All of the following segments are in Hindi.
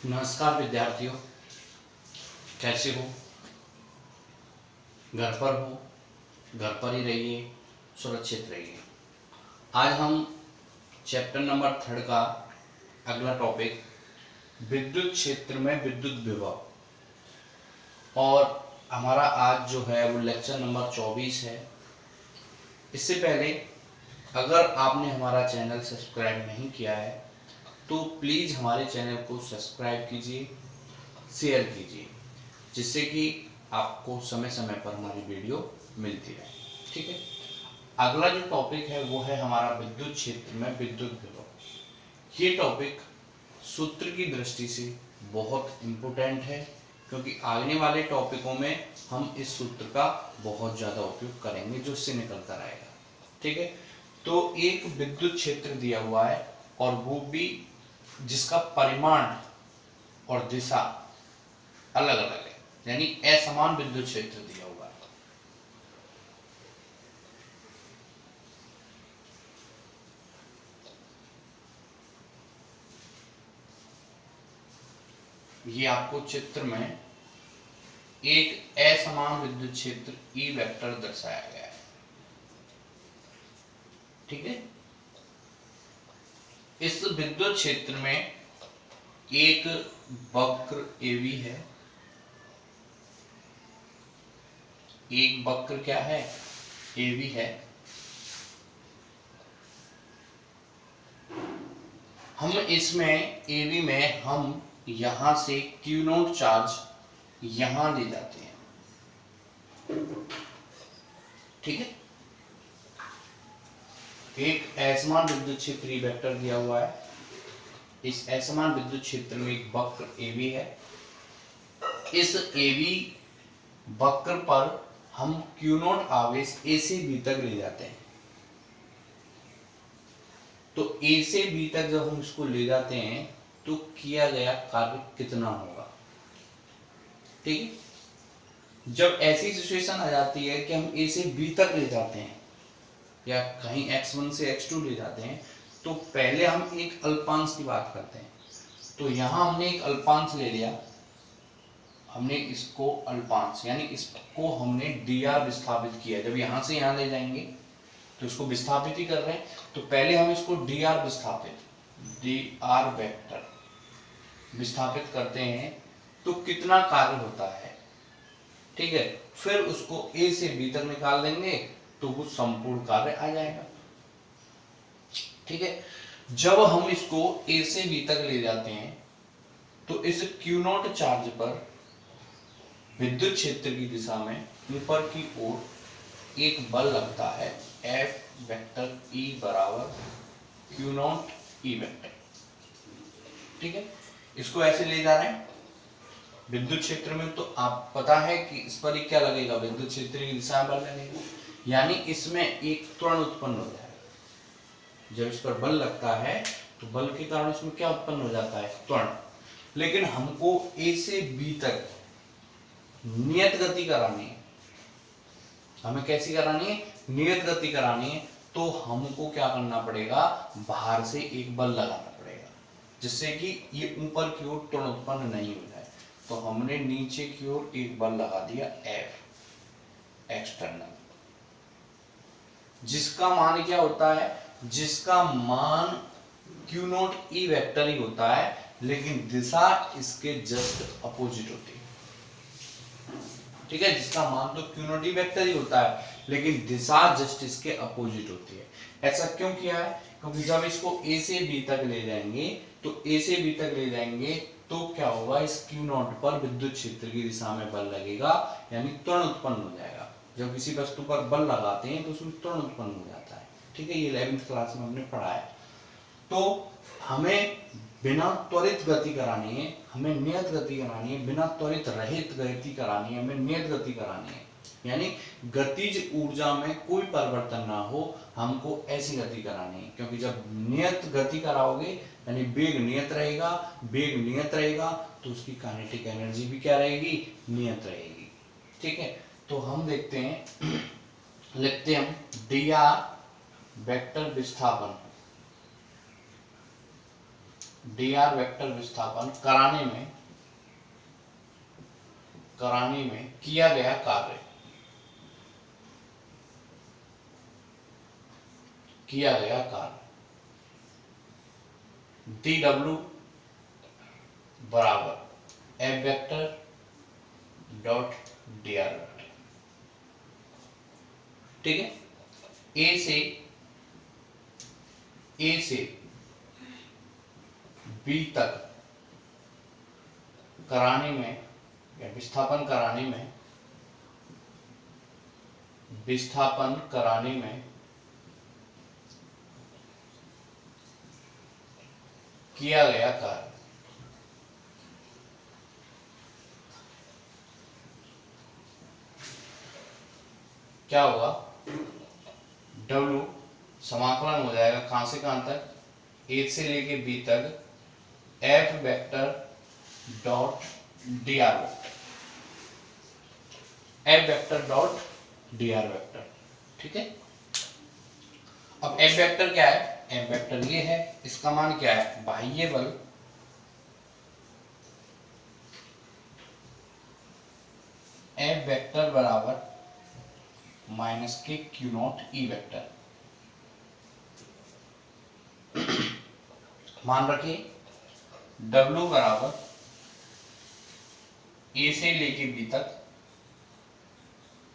नमस्कार विद्यार्थियों, कैसे हो? घर पर हो, घर पर ही रहिए, सुरक्षित रहिए। आज हम चैप्टर नंबर 3 का अगला टॉपिक विद्युत क्षेत्र में विद्युत विभव, और हमारा आज जो है वो लेक्चर नंबर 24 है। इससे पहले अगर आपने हमारा चैनल सब्सक्राइब नहीं किया है तो प्लीज़ हमारे चैनल को सब्सक्राइब कीजिए, शेयर कीजिए, जिससे कि आपको समय समय पर हमारी वीडियो मिलती रहे। ठीक है, अगला जो टॉपिक है वो है हमारा विद्युत क्षेत्र में विद्युत विभव। ये टॉपिक सूत्र की दृष्टि से बहुत इम्पोर्टेंट है, क्योंकि आने वाले टॉपिकों में हम इस सूत्र का बहुत ज़्यादा उपयोग करेंगे जो इससे निकल कर आएगा। ठीक है, तो एक विद्युत क्षेत्र दिया हुआ है और वो भी जिसका परिमाण और दिशा अलग अलग है, यानी असमान विद्युत क्षेत्र दिया हुआ है। ये आपको चित्र में एक असमान विद्युत क्षेत्र ई वेक्टर दर्शाया गया है। ठीक है, इस विद्युत क्षेत्र में एक वक्र एवी है। एक वक्र क्या है? एवी है। हम इसमें एवी में हम यहां से क्यू नोट चार्ज यहां ले जाते हैं। ठीक है, एक असमान विद्युत क्षेत्र ई वेक्टर दिया हुआ है। इस असमान विद्युत क्षेत्र में एक वक्र एवी है। इस एवी वक्र पर हम क्यू नोट आवेश ए से बी तक ले जाते हैं। तो ए से बी तक जब हम इसको ले जाते हैं तो किया गया कार्य कितना होगा? ठीक है, जब ऐसी सिचुएशन आ जाती है कि हम ए से बी तक ले जाते हैं या कहीं x1 से x2 ले जाते हैं, तो पहले हम एक अल्पांश की बात करते हैं। तो यहां हमने एक अल्पांश ले लिया, हमने इसको अल्पांश यानी इसको हमने dr विस्थापित किया। जब यहां से यहां ले जाएंगे तो इसको विस्थापित ही कर रहे हैं, तो पहले हम इसको dr विस्थापित dr वेक्टर विस्थापित करते हैं तो कितना कार्य होता है। ठीक है, फिर उसको a से b तक निकाल देंगे तो वो संपूर्ण कार्य आ जाएगा। ठीक है, जब हम इसको a से b तक ले जाते हैं तो इस Q नॉट चार्ज पर विद्युत क्षेत्र की दिशा में ऊपर की ओर एक बल लगता है, F वेक्टर E बराबर Q नॉट E वेक्टर। ठीक है, इसको ऐसे ले जा रहे हैं विद्युत क्षेत्र में, तो आप पता है कि इस पर क्या लगेगा? विद्युत क्षेत्र की दिशा में बल लगेगा, यानी इसमें एक त्वरण उत्पन्न हो जाएगा। जब इस पर बल लगता है तो बल के कारण इसमें क्या उत्पन्न हो जाता है? त्वरण। लेकिन हमको ए से बी तक नियत गति करानी है। हमें कैसी करानी है? नियत गति करानी है। तो हमको क्या करना पड़ेगा? बाहर से एक बल लगाना पड़ेगा, जिससे कि ये ऊपर की ओर त्वरण उत्पन्न नहीं हो जाए। तो हमने नीचे की ओर एक बल लगा दिया F एक्सटर्नल, जिसका मान क्या होता है? जिसका मान Q नॉट E वेक्टर ही होता है, लेकिन दिशा इसके जस्ट अपोजिट होती है। ठीक है, जिसका मान तो Q नॉट E वेक्टर ही होता है, लेकिन दिशा जस्ट इसके अपोजिट होती है। ऐसा क्यों किया है? क्योंकि जब इसको A से B तक ले जाएंगे तो A से B तक ले जाएंगे तो क्या होगा? इस Q नॉट पर विद्युत क्षेत्र की दिशा में बल लगेगा, यानी त्वरण उत्पन्न हो जाएगा। जब किसी वस्तु पर बल लगाते हैं तो उसमें त्वरण उत्पन्न हो जाता है। ठीक है, ये 11वीं क्लास में हमने पढ़ा है। तो हमें बिना त्वरित गति करानी है, हमें नियत गति करानी है, बिना त्वरित रहित गति करानी है, हमें नियत गति करानी है, यानी गतिज ऊर्जा में कोई परिवर्तन ना हो, हमको ऐसी गति करानी है। क्योंकि जब नियत गति कराओगे यानी वेग नियत रहेगा, वेग नियत रहेगा तो उसकी काइनेटिक एनर्जी भी क्या रहेगी? नियत रहेगी। ठीक है, तो हम देखते हैं, लिखते हम dr वेक्टर विस्थापन। dr वेक्टर विस्थापन कराने में किया गया कार्य, dw बराबर f vector dot dr vector. ठीक है, ए से बी तक कराने में या विस्थापन कराने में किया गया कार्य, क्या होगा, W समाकलन हो जाएगा कहां से कहां तक, ए से लेके बी तक F vector dot dr vector, F vector dot dr vector. ठीक है, अब F वेक्टर क्या है, F वेक्टर ये है, इसका मान क्या है, बाह्य बल F वेक्टर बराबर माइनस के क्यू नॉट ई वेक्टर। मान रखिए W बराबर ए से लेके बी तक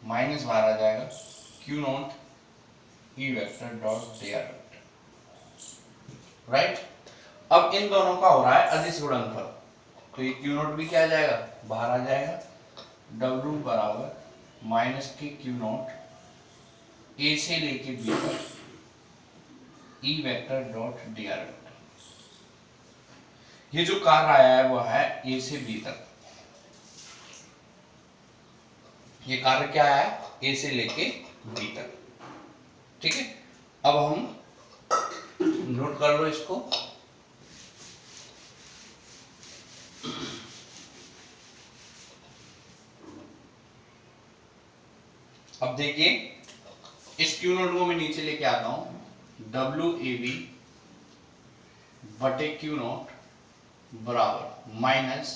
माइनस बाहर आ जाएगा Q not E vector dot dr vector. Right, अब इन दोनों का हो रहा है अदिश गुणनफल, तो ये क्यू नॉट भी क्या आ जाएगा, बाहर आ जाएगा, W बराबर माइनस के क्यू नॉट ए से लेके बी तक E vector dot dr vector. ये जो कार्य आया है वो है ए से बी तक, ये कार्य क्या है, ए से लेके बी तक। ठीक है, अब हम नोट कर लो इसको, अब देखिए इस क्यू नोट को मैं नीचे लेके आता हूं, डब्ल्यू ए बी बटे क्यू नोट बराबर माइनस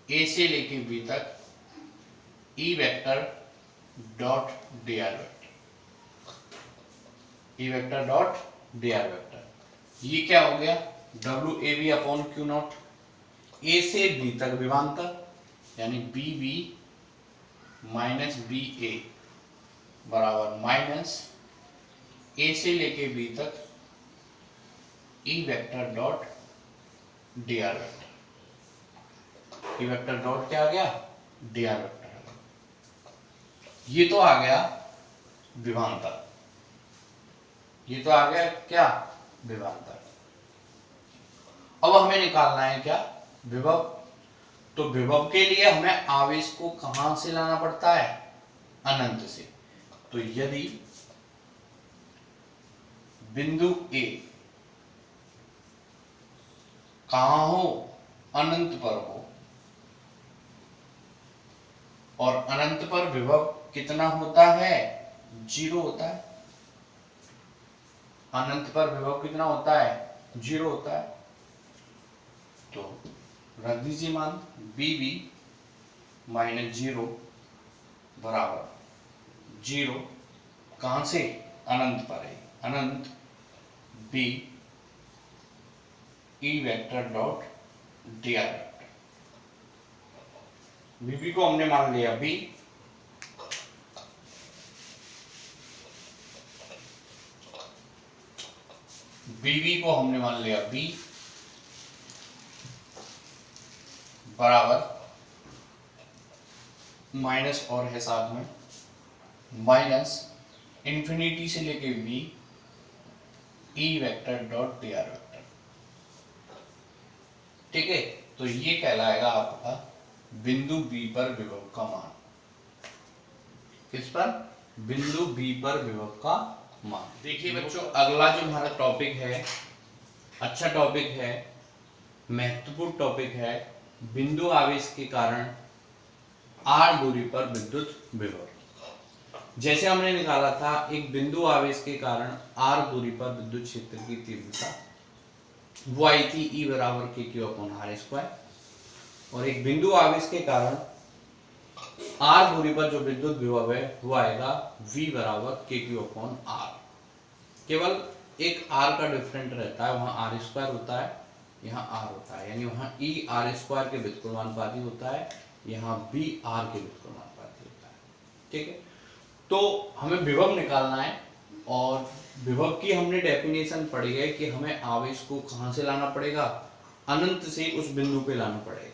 ए से लेके बी तक E vector dot dr vector, E vector dot dr vector. ये क्या हो गया, W A B upon Q naught, A से बी तक विभवांतर यानी B B minus B A बराबर माइनस ए से लेके बी तक E vector dot dr vector, E vector dot क्या आ गया, dr वेक्टर। ये तो आ गया विभवांतर, ये तो आ गया क्या, विभवांतर। अब हमें निकालना है क्या, विभव। तो विभव के लिए हमें आवेश को कहां से लाना पड़ता है, अनंत से। तो यदि बिंदु ए कहां हो, अनंत पर हो, और अनंत पर विभव कितना होता है, 0 होता है। अनंत पर विभव कितना होता है, 0 होता है। तो रख दीजिए मान बी बी माइनस 0 बराबर 0, कहां से, अनंत पर है, अनंत बी ई vector dot dr vector. B B को हमने मान लिया बी, बीबी को हमने मान लिया बी बराबर माइनस और है साथ में माइनस इंफिनिटी से लेके बी ई वेक्टर डॉट dr वेक्टर। ठीक है, तो ये कहलाएगा आपका बिंदु बी पर विभव का मान। किस पर, बिंदु बी पर विभव का मान। देखिए बच्चों, अगला जो हमारा टॉपिक है, अच्छा टॉपिक है, महत्वपूर्ण टॉपिक है, बिंदु आवेश के कारण r दूरी पर विद्युत विभव। जैसे हमने निकाला था एक बिंदु आवेश के कारण r दूरी पर विद्युत क्षेत्र की तीव्रता वो आई थी E बराबर के क्यू अपॉन आर स्क्वायर, और एक बिंदु आवेश के कारण r दूरी पर जो विद्युत विभव है वो आएगा V बराबर के क्यू अपॉन आर। केवल एक r का डिफरेंट रहता है, वहां आर स्क्वायर होता है, यहाँ r होता है, यानी वहां E आर स्क्वायर के व्युत्क्रमानुपाती होता है, यहाँ B r के व्युत्क्रमानुपाती होता है। ठीक है, तो हमें विभव निकालना है, और विभव की हमने डेफिनेशन पढ़ी है कि हमें आवेश को कहां से लाना पड़ेगा, अनंत से उस बिंदु पे लाना पड़ेगा।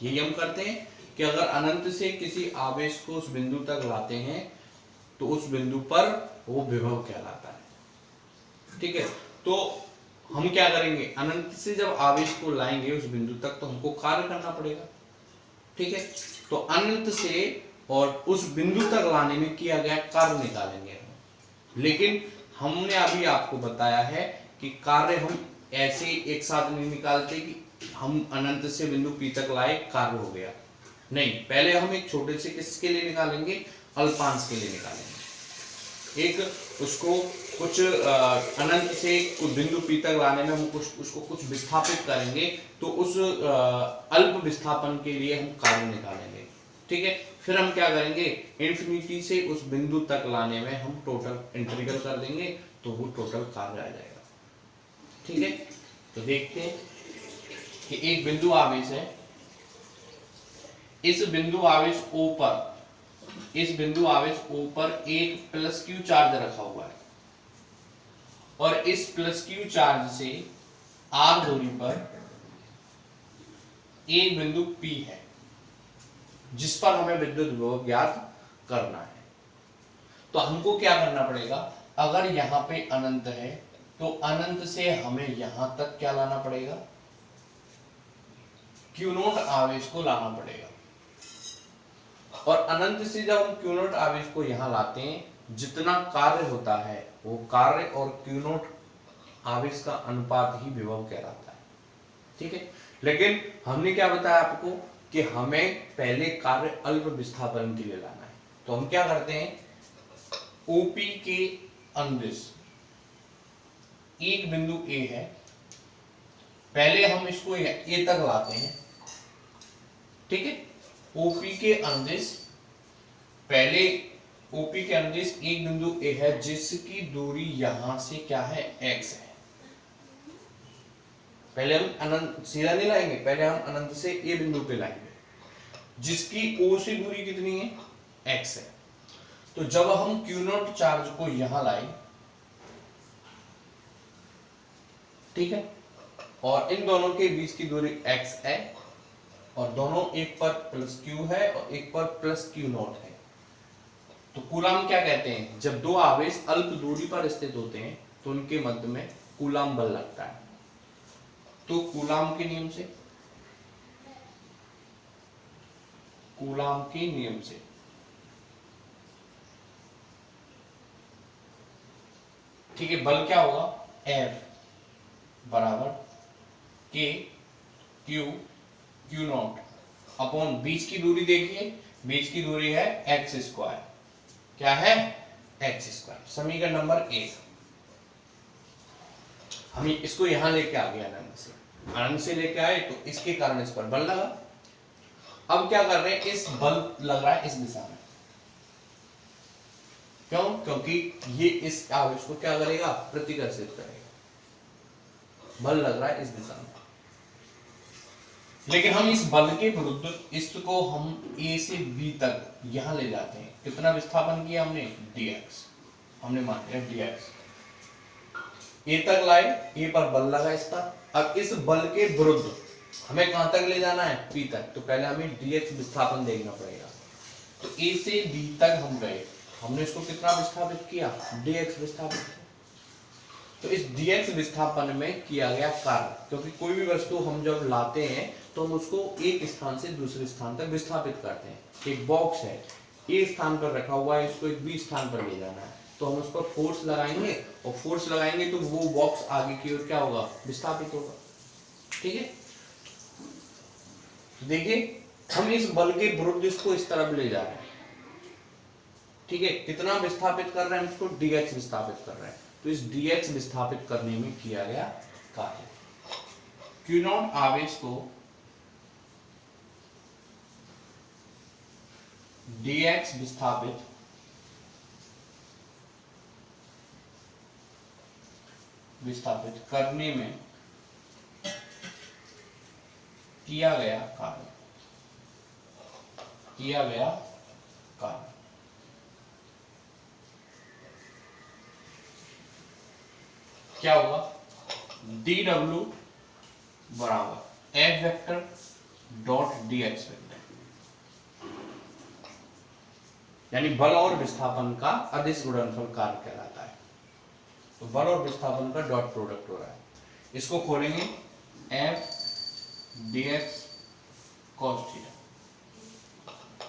यही हम करते हैं कि अगर अनंत से किसी आवेश को उस बिंदु तक लाते हैं तो उस बिंदु पर वो विभव कहलाता है। ठीक है, तो हम क्या करेंगे, अनंत से जब आवेश को लाएंगे उस बिंदु तक तो हमको कार्य करना पड़ेगा। ठीक है, तो अनंत से और उस बिंदु तक लाने में किया गया कार्य निकालेंगे हम। लेकिन हमने अभी आपको बताया है कि कार्य हम ऐसे एक साथ नहीं निकालते कि हम अनंत से बिंदु P तक लाए कार्य हो गया, नहीं, पहले हम एक छोटे से किसके लिए निकालेंगे, अल्पांश के लिए निकालेंगे। एक उसको कुछ अनंत से कुछ बिंदु P तक लाने में हम उसको कुछ विस्थापित करेंगे, तो उस अल्प विस्थापन के लिए हम कार्य निकालेंगे। ठीक है, फिर हम क्या करेंगे, इन्फिनिटी से उस बिंदु तक लाने में हम टोटल इंटीग्रल कर देंगे, तो वो टोटल कार्य आ जाएगा। ठीक है, तो देखते हैं कि एक बिंदु आवेश है, इस बिंदु आवेश O पर एक प्लस Q चार्ज रखा हुआ है, और इस प्लस Q चार्ज से R दूरी पर एक बिंदु P है जिस पर हमें विद्युत विभव ज्ञात करना है। तो हमको क्या करना पड़ेगा, अगर यहाँ पे अनंत है तो अनंत से हमें यहां तक क्या लाना पड़ेगा, Q नोट आवेश को लाना पड़ेगा, और अनंत से जब हम Q नोट आवेश को यहां लाते हैं, जितना कार्य होता है वो कार्य और Q नोट आवेश का अनुपात ही विभव कहलाता है। ठीक है, लेकिन हमने क्या बताया आपको कि हमें पहले कार्य अल्प विस्थापन के लिए लाना है, तो हम क्या करते हैं, OP के अनुदिश एक बिंदु A है, पहले हम इसको A तक लाते हैं। ठीक है, OP के अनुदिश पहले OP के अनुदिश एक बिंदु A है जिसकी दूरी यहां से क्या है, x है। पहले हम अनंत सीधा नहीं लाएंगे, पहले हम अनंत से A बिंदु पे लाएंगे जिसकी O से दूरी कितनी है, x है। तो जब हम Q नोट चार्ज को यहां लाए, ठीक है, और इन दोनों के बीच की दूरी x है, और दोनों एक पर प्लस Q है और एक पर प्लस Q नोट है, तो कूलाम क्या कहते हैं, जब दो आवेश अल्प दूरी पर स्थित होते हैं तो उनके मध्य में कूलाम बल लगता है। तो कूलाम के नियम से, कूलाम के नियम से ठीक है, बल क्या होगा, F बराबर K Q नॉट अपॉन बीच की दूरी, देखिए बीच की दूरी है x स्क्वायर, क्या है, x स्क्वायर। समीकरण नंबर 1, हम इसको यहां लेके आ गए, अनंत से लेके आए तो इसके कारण इस पर बल लगा। अब क्या कर रहे हैं, इस बल लग रहा है इस दिशा में, क्यों, क्योंकि ये इस आवेश को क्या करेगा, प्रतिकर्षित करेगा, बल लग रहा है इस दिशा में। लेकिन हम इस बल के विरुद्ध इसको हम A से B तक यहां ले जाते हैं, कितना विस्थापन किया हमने, dx, हमने मान लिया dx, A तक लाए, A पर बल लगा इसका। अब इस बल के विरुद्ध हमें कहां तक ले जाना है, P तक, तो पहले हमें dx विस्थापन देखना पड़ेगा। तो A से B तक हम गए, हमने इसको कितना विस्थापित किया, dx विस्थापित। तो इस dx विस्थापन में किया गया कार्य, क्योंकि कोई भी वस्तु हम जब लाते हैं तो हम उसको एक स्थान से दूसरे स्थान तक विस्थापित करते हैं। एक बॉक्स है, A स्थान पर रखा हुआ है, इसको एक B स्थान पर ले जाना है, तो हम उस पर फोर्स लगाएंगे, और फोर्स लगाएंगे तो वो बॉक्स आगे की ओर क्या होगा, विस्थापित होगा। ठीक है, देखिए हम इस बल के विरुद्ध इसको इस तरफ ले जा रहे हैं। ठीक है, कितना विस्थापित कर रहे हैं, इसको dx विस्थापित कर रहे हैं। तो इस dx विस्थापित करने में किया गया कार्य। क्यू नॉट आवेश को dx विस्थापित करने में किया गया कार्य क्या होगा, dw बराबर f vector dot dx vector, यानी बल और विस्थापन का अदिश गुणनफल कार्य कहलाता है। तो बल और विस्थापन का डॉट प्रोडक्ट हो रहा है, इसको खोलेंगे f dx cos थीटा।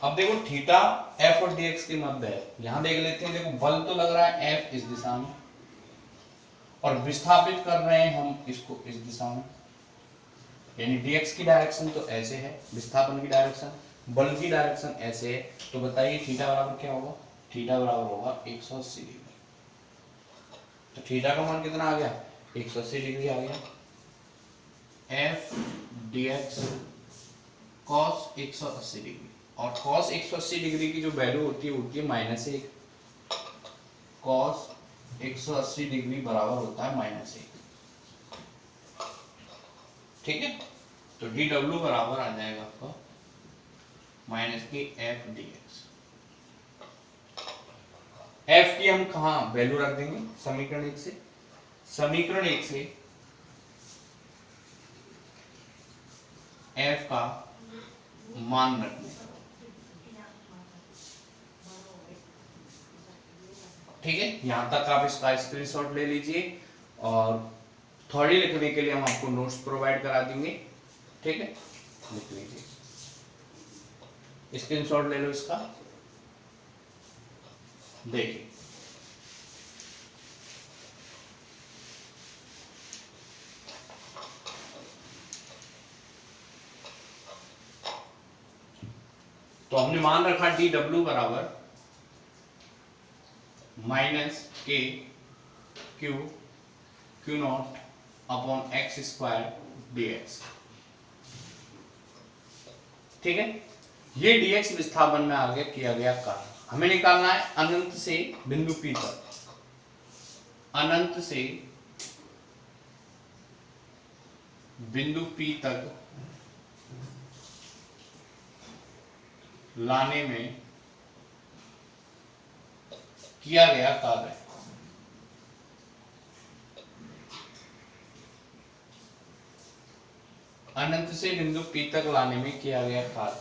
अब देखो थीटा f और dx के मध्य है, यहां देख लेते हैं। देखो बल तो लग रहा है f इस दिशा में और विस्थापित कर रहे हैं हम इसको इस दिशा में, यानी dx की डायरेक्शन तो ऐसे है, विस्थापन की डायरेक्शन, बल की डायरेक्शन ऐसे है। तो बताइए थीटा बराबर क्या होगा, थीटा बराबर होगा 180 डिग्री। तो थीटा का मान कितना आ गया, 180 डिग्री आ गया। f dx cos 180 डिग्री, और cos 180 डिग्री की जो वैल्यू होती है -1। cos 180 डिग्री बराबर होता है -1, ठीक है। तो dw बराबर आ जाएगा आपका -f dx। f की हम कहा वैल्यू रख देंगे, समीकरण 1 से, समीकरण 1 से f का मान रखने, ठीक है। यहां तक आप इसका स्क्रीनशॉट ले लीजिए और थ्योरी लिखने के लिए हम आपको नोट्स प्रोवाइड करा देंगे, ठीक है। लिख लीजिए, स्क्रीनशॉट ले लो इसका, देखिए तो हमने मान रखा dw बराबर -k q not upon x square dx, ठीक है। ये dx विस्थापन में आगे किया गया कार्य हमें निकालना है अनंत से बिंदु P तक, अनंत से बिंदु P तक लाने में किया गया कार्य। अनंत से बिंदु P तक लाने में किया गया कार्य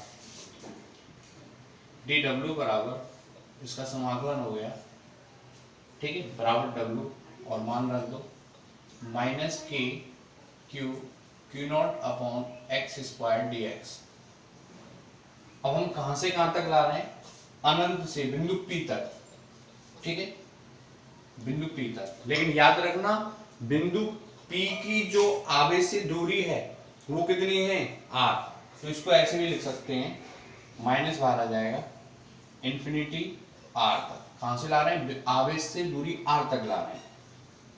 dw बराबर, इसका समाकलन हो गया, ठीक है, बराबर w और मान रख दो -k q not upon x square dx। अब हम कहां से कहां तक ला रहे हैं, अनंत से बिंदु P तक, ठीक है, बिंदु P तक। लेकिन याद रखना बिंदु P की जो आवेश से दूरी है वो कितनी है, r। तो इसको ऐसे भी लिख सकते हैं, माइनस बाहर आ जाएगा, इंफिनिटी r तक। कहां से ला रहे हैं, आवेश से दूरी r तक ला रहे हैं,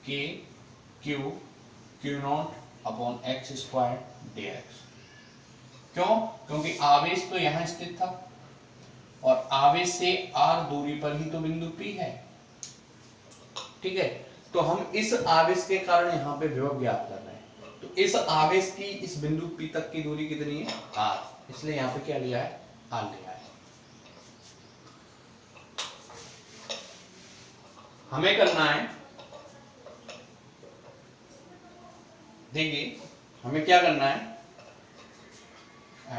k q not upon x square dx। क्यों, क्योंकि आवेश तो यहां स्थित था और आवेश से r दूरी पर ही तो बिंदु P है, ठीक है। तो हम इस आवेश के कारण यहाँ पे विभव ज्ञात कर रहे हैं। तो इस आवेश की इस बिंदु P तक की दूरी कितनी है, r, इसलिए यहाँ पे क्या लिया है, r लिया है। हमें करना है, देखिए हमें क्या करना है,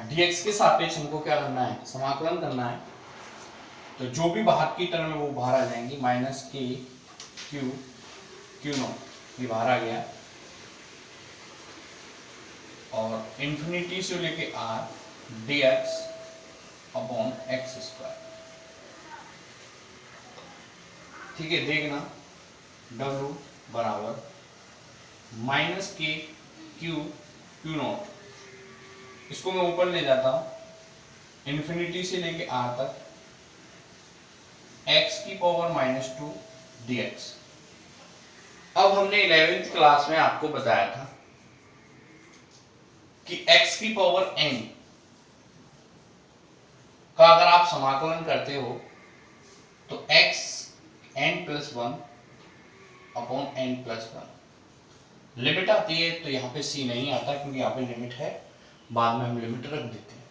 dx के सापेक्ष हमको क्या करना है, समाकलन करना है। तो जो भी बाहर की टर्म है वो बाहर आ जाएंगी, -k q नॉट ये बाहर आ गया, और इंफिनिटी से लेके r dx upon x square, ठीक है। देखना w बराबर -k q नॉट, इसको मैं ऊपर ले जाता हूं, इंफिनिटी से लेके r तक x की पावर -2 dx। अब हमने 11th क्लास में आपको बताया था कि x की पावर n का अगर आप समाकलन करते हो तो x n+1 upon n+1 limit आती है, तो यहाँ पे c नहीं आता क्योंकि यहाँ पे लिमिट है, बाद में हम लिमिट रख देते हैं।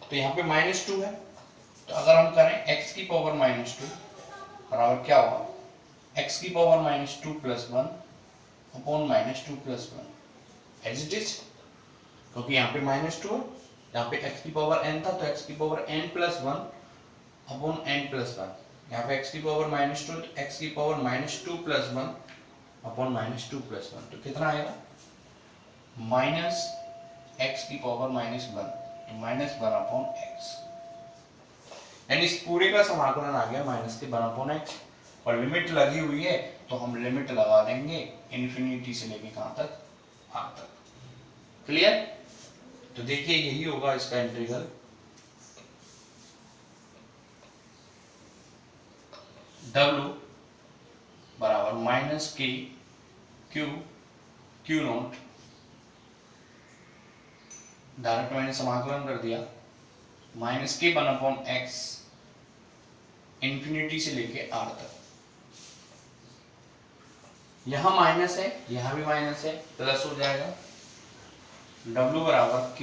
तो यहाँ पे -2 है, तो अगर हम करें x की पावर -2 बराबर क्या होगा, x की power -2 + 1 upon -2 + 1 as it is, क्योंकि यहाँ पे -2 है, यहाँ पे x की पावर n था तो x की पावर n+1 अपॉन n+1, यहाँ पे x की पावर -2 तो x की पावर -2 + 1 अपॉन -2 + 1, तो कितना आएगा -x की पावर -1, तो -1 अपॉन x, यानी इस पूरे का समाकलन आ गया -1 अपॉन x, और लिमिट लगी हुई है तो हम लिमिट लगा देंगे इन्फिनिटी से लेके कहां तक, r तक। क्लियर? तो देखिए यही होगा इसका इंटीग्रल w बराबर -k q नॉट, डायरेक्ट मैंने समाकलन कर दिया, -k1/x इन्फिनिटी से लेके r तक। यहां माइनस है, यहां भी माइनस है, प्लस हो जाएगा, w बराबर k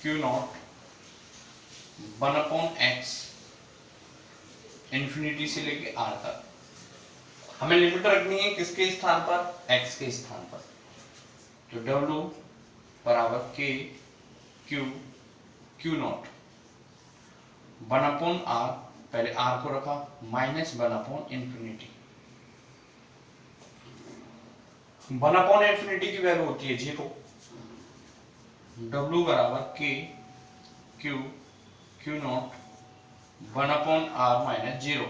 q not 1/x infinity से लेके r तक। हमें लिमिट रखनी है किसके स्थान पर, x के स्थान पर, तो w बराबर k q नॉट 1/r, पहले r को रखा, -1/∞। 1/∞ की वैल्यू होती है 0, w बराबर k q नॉट 1/r - 0।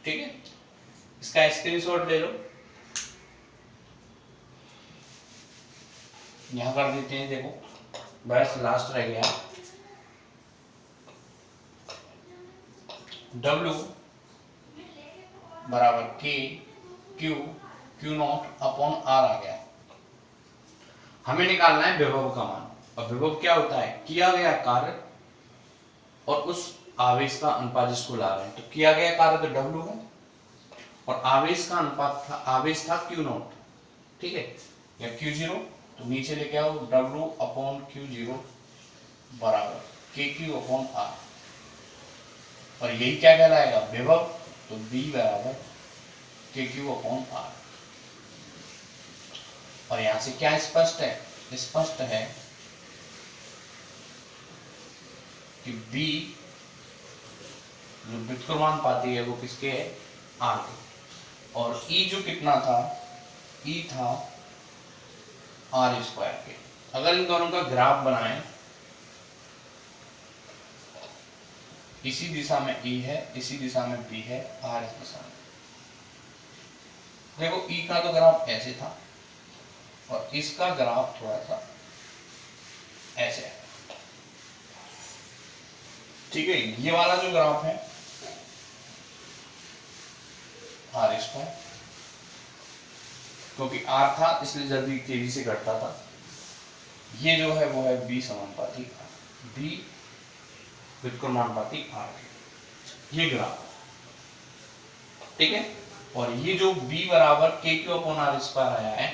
ठीक है, इसका स्क्रीनशॉट ले लो, यहां कर देते हैं, देखो बस लास्ट रह गया, w बराबर k q not upon r आ गया। हमें निकालना है विभव का मान, और विभव क्या होता है, किया गया कार्य और उस आवेश का अनुपात जिसको ला रहे हैं, तो किया गया कार्य तो w है और आवेश का अनुपात था, आवेश था q नॉट, ठीक है, या q0, तो नीचे लेके आओ w अपॉन q0 बराबर kq अपॉन r, और यही क्या कहलाएगा विभव, तो v बराबर kq अपॉन r। और यहां से क्या स्पष्ट है, स्पष्ट है कि v जो व्युत्क्रमानुपाती है वो किसके है, r के, और e जो कितना था, e था r² के। अगर इन दोनों का ग्राफ बनाएं, इसी दिशा में e है, इसी दिशा में b है, r इस दिशा में, देखो e का तो ग्राफ ऐसे था और इसका ग्राफ थोड़ा सा ऐसे है, ठीक है, ये वाला जो ग्राफ है r², क्योंकि r था इसलिए जल्दी तेजी से घटता था, ये जो है वो है b समानुपाती r, b व्युत्क्रमानुपाती r के, ये ग्राफ, ठीक है, और ये जो b बराबर kq अपॉन r² आया है,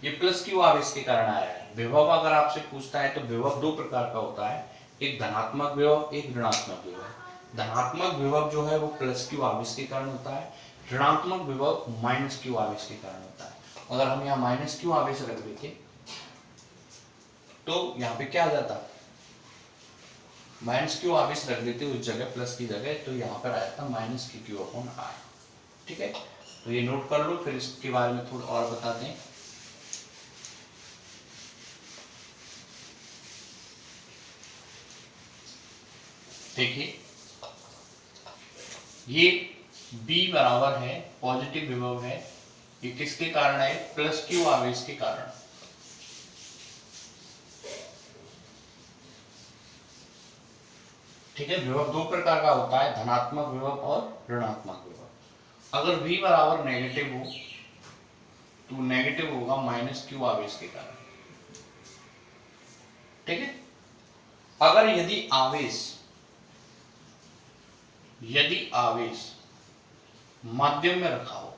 ये प्लस q आवेश के कारण आया है। विभव अगर आपसे पूछता है तो विभव दो प्रकार का होता है, एक धनात्मक विभव, एक ऋणात्मक विभव। धनात्मक विभव जो है वो प्लस q आवेश के कारण होता है, ऋणात्मक विभव माइनस q आवेश के कारण होता है। अगर हम यहाँ माइनस q आवेश रख देते तो यहाँ पे क्या आ जाता, माइनस q आवेश रख देते उस जगह प्लस की जगह, तो यहाँ पर आ जाता -kq अपॉन r, ठीक है, तो ये नोट कर लो, फिर इसके बारे में थोड़ा और बताते हैं। देखिए ये B बराबर है पॉजिटिव विभव है, ये किसके कारण है, प्लस q आवेश के कारण, ठीक है। विभव दो प्रकार का होता है, धनात्मक विभव और ऋणात्मक विभव। अगर V बराबर नेगेटिव हो तो नेगेटिव होगा -q आवेश के कारण, ठीक है। अगर यदि आवेश माध्यम में रखा हो,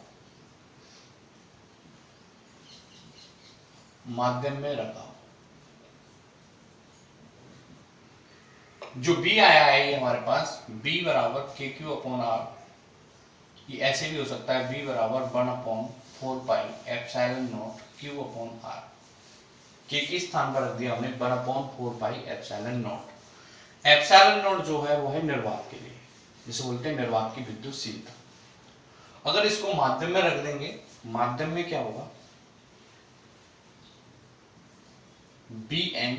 जो B आया है ये हमारे पास B बराबर के क्यू अपॉन आर, ये ऐसे भी हो सकता है B बराबर 1/4πε0 क्यू अपॉन आर। के स्थान पर रख दिया हमने 1/4πε0। एप्सिलॉन जो है वो है निर्वात के लिए, जिसे बोलते हैं निर्वात की विद्युतशीलता। अगर इसको माध्यम में रख देंगे, माध्यम में क्या होगा, Bn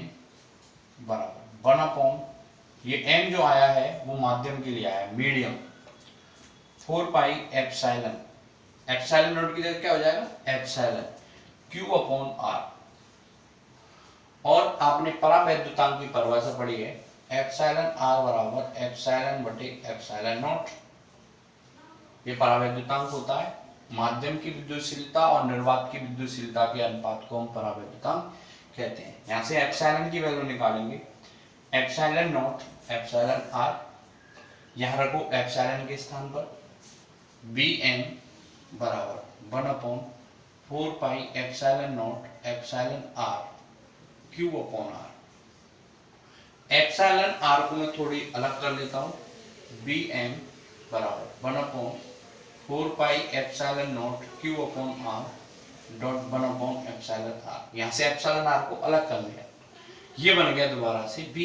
बराबर 1/, ये m जो आया है वो माध्यम के लिए आया है, मीडियम, 4πε, एप्सिलॉन नोट की जगह क्या हो जाएगा, एप्सिलॉन q अपॉन आर। और आपने परावैद्युतांक की परिभाषा पढ़ी है, एप्सिलॉन आर बराबर एप्सिलॉन बटे एप्सिलॉन नॉट। ये परावैद्युतांक होता है, माध्यम की विद्युतशीलता और निर्वात की विद्युतशीलता के अनुपात को हम परावैद्युतांक कहते हैं। यहां से एप्सिलॉन की वैल्यू निकालेंगे, एप्सिलॉन नॉट एप्सिलॉन आर, यहां रखो एप्सिलॉन के स्थान पर, Bn बराबर 1/4πε0 epsilon R Q upon R. Epsilon R को मैं थोड़ी अलग कर लेता हूं, Bm बराबर 1/4πε0 क्यू अपॉन आर डॉट 1/एप्सिलॉन आर। यहां से एप्सिलॉन आर को अलग कर लिया, ये बन गया दोबारा से B,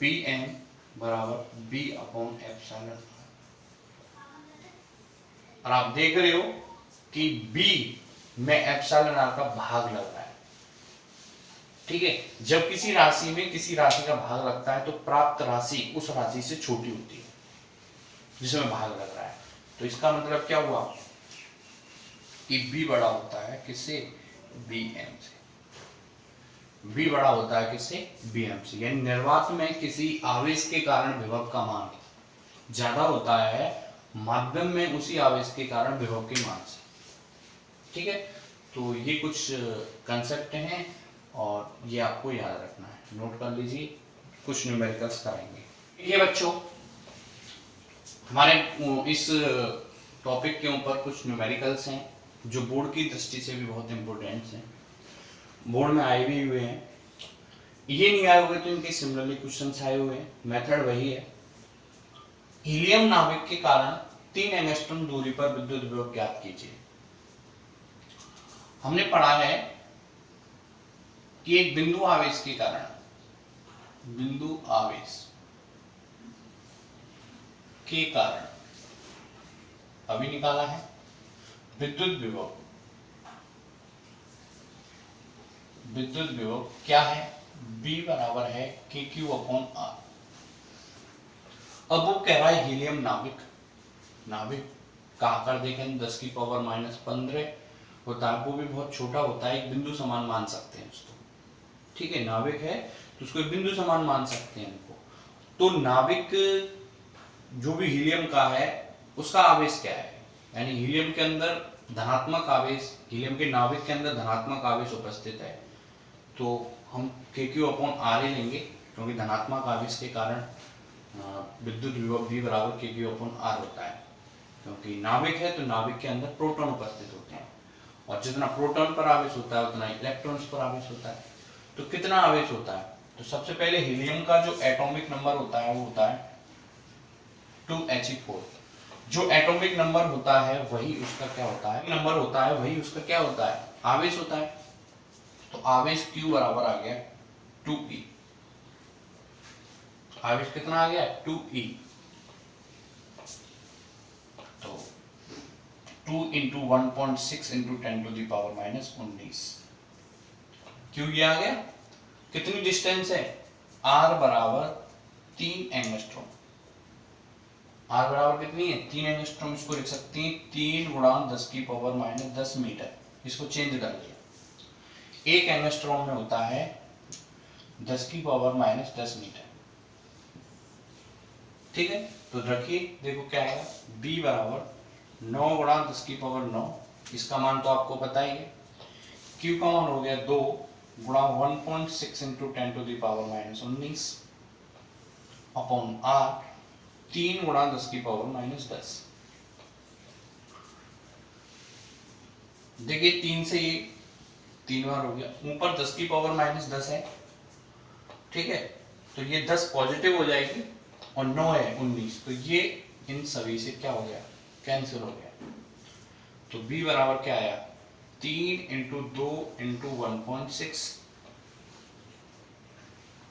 Bm बराबर B अपॉन एप्सिलॉन आर। और आप देख रहे हो कि B में एप्सिलॉन आर का भाग लग रहा है, ठीक है। जब किसी राशि में किसी राशि का भाग लगता है तो प्राप्त राशि उस राशि से छोटी होती है जिसमें भाग लग रहा है। तो इसका मतलब क्या हुआ कि B बड़ा होता है किससे, Bm से। B बड़ा होता है किससे, Bm से। यानी निर्वात में किसी आवेश के कारण विभव का मान ज्यादा होता है माध्यम में उसी आवेश के कारण विभव के मान से, ठीक है। तो ये कुछ कंसेप्ट हैं और ये आपको याद रखना है, नोट कर लीजिए। कुछ न्यूमेरिकल्स कराएंगे। ये बच्चों हमारे इस टॉपिक के ऊपर कुछ न्यूमेरिकल्स हैं जो बोर्ड की दृष्टि से भी बहुत इंपॉर्टेंट हैं, बोर्ड में आए भी हुए हैं। ये नहीं आए हुए तो इनके सिमिलरली क्वेश्चंस आए हुए हैं, मेथड वही है। हीलियम नाभिक के कारण 3 एंगस्ट्रॉम दूरी पर विद्युत विभव ज्ञात कीजिए। हमने पढ़ा है कि एक बिंदु आवेश के कारण, बिंदु आवेश के कारण अभी निकाला है विद्युत विभव, विद्युत विभव क्या है, B बराबर है KQ अपॉन R। अब वो कह रहा है हीलियम नाभिक, नाभिक का आकार देखें 10 की पावर -15 होता है, वो भी बहुत छोटा होता है, एक बिंदु समान मान सकते हैं उसको, ठीक है। नाभिक है तो उसको एक बिंदु समान मान सकते हैं उनको। तो नाभिक जो भी हीलियम का है उसका आवेश क्या है, यानी हीलियम के अंदर धनात्मक आवेश, हीलियम के नाभिक के अंदर धनात्मक आवेश उपस्थित है, तो हम KQ अपॉन R ही लेंगे, क्योंकि धनात्मक आवेश के कारण विद्युत विभव V बराबर KQ अपॉन R होता है। क्योंकि नाभिक है तो नाभिक के अंदर प्रोटॉन उपस्थित होते हैं, और जितना प्रोटॉन पर आवेश होता है उतना इलेक्ट्रॉन्स पर आवेश होता है। तो कितना आवेश होता है, तो सबसे पहले हीलियम का जो एटॉमिक नंबर होता है वो होता है 2He4। जो एटॉमिक नंबर होता है वही उसका क्या होता है, नंबर होता है वही उसका क्या होता है, आवेश होता है। तो आवेश Q बराबर आ गया 2E। आवेश कितना आ गया, 2E। तो 2 इंटू 1.6 इंटू 10⁻⁻19 क्यों ये आ गया। कितनी डिस्टेंस है, R बराबर 3 एंगस्ट्रॉम। R बराबर कितनी है, 3 एंगस्ट्रॉम। इसको लिख सकते हैं 3 × 10⁻10 मीटर। इसको चेंज कर लिया, 1 एंगस्ट्रॉम में होता है 10⁻10 मीटर, ठीक है। तो रखिए, देखो क्या आएगा, B बराबर 9 × 10⁹। इसका मान तो आपको पता ही है। Q का मान हो गया 2, गुणा 1.6 into 10 to the power minus 19 upon r 3 गुणा 10 की पावर माइनस 10। देखिए 3 से ये 3 बार हो गया, ऊपर 10 की पावर माइनस 10 है, ठीक है, तो ये 10 पॉजिटिव हो जाएगी और 9 है 19, तो ये इन सभी से क्या हो गया, कैंसिल हो गया। तो b बराबर क्या आया, 3 इंटू 2 इंटू 1.6,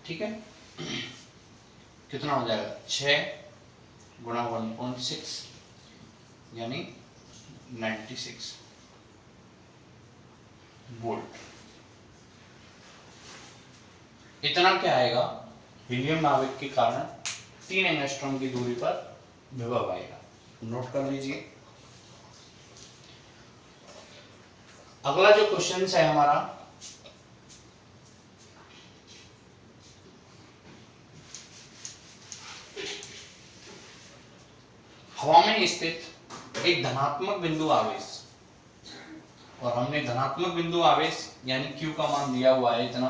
ठीक है, कितना हो जाएगा 6 गुणा 1.6 यानी 96 वोल्ट। इतना क्या आएगा, हीलियम नाभिक के कारण 3 एंगस्ट्रॉम की दूरी पर विभव आएगा, नोट कर लीजिए। अगला जो क्वेश्चन है हमारा, हवा में स्थित एक धनात्मक बिंदु आवेश, और हमने धनात्मक बिंदु आवेश यानी Q का मान दिया हुआ है इतना,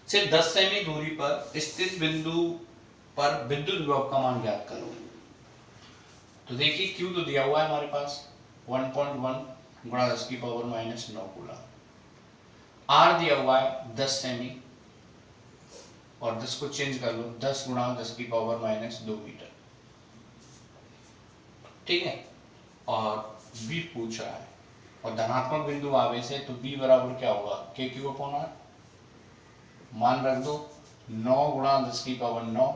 से 10 सेमी दूरी पर स्थित बिंदु पर विद्युत विभव का मान ज्ञात करो। तो देखिए Q तो दिया हुआ है हमारे पास 1.1 गुणा 10 की पावर माइनस 9 कूलम, R दिया हुआ है 10 सेमी, और 10 को चेंज कर लो, 10 गुणा 10 की पावर माइनस 2 मीटर, ठीक है, और B पूछ रहा है और धनात्मक बिंदु आवेश है, तो B बराबर क्या होगा, KQ अपॉन R, मान रख दो 9 गुणा 10 की पावर 9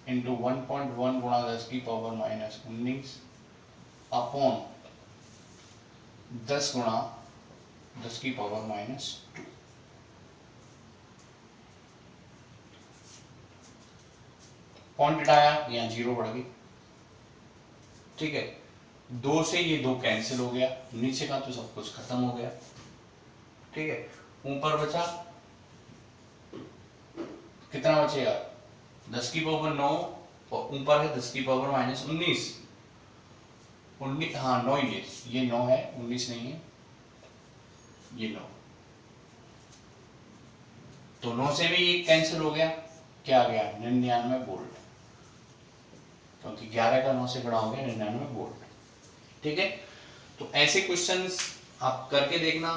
इंटू 1.1 गुणा 10 की पावर माइनस 19 अपॉन 10 गुणा 10 की पावर माइनस 2। पॉइंट आया, यहाँ 0 बढ़ गई, ठीक है, 2 से ये 2 कैंसिल हो गया, नीचे का तो सब कुछ खत्म हो गया, ठीक है, ऊपर बचा कितना बचेगा, 10 की पावर 9 और ऊपर है 10 की पावर माइनस 19, हाँ 9 ये 9 है, 19 नहीं है, ये 9, तो 9 से भी ये कैंसिल हो गया, क्या आ गया 99 वोल्ट, क्योंकि 11 का 9 से गुणा हो गया 99 वोल्ट, ठीक है। तो ऐसे क्वेश्चंस आप करके देखना,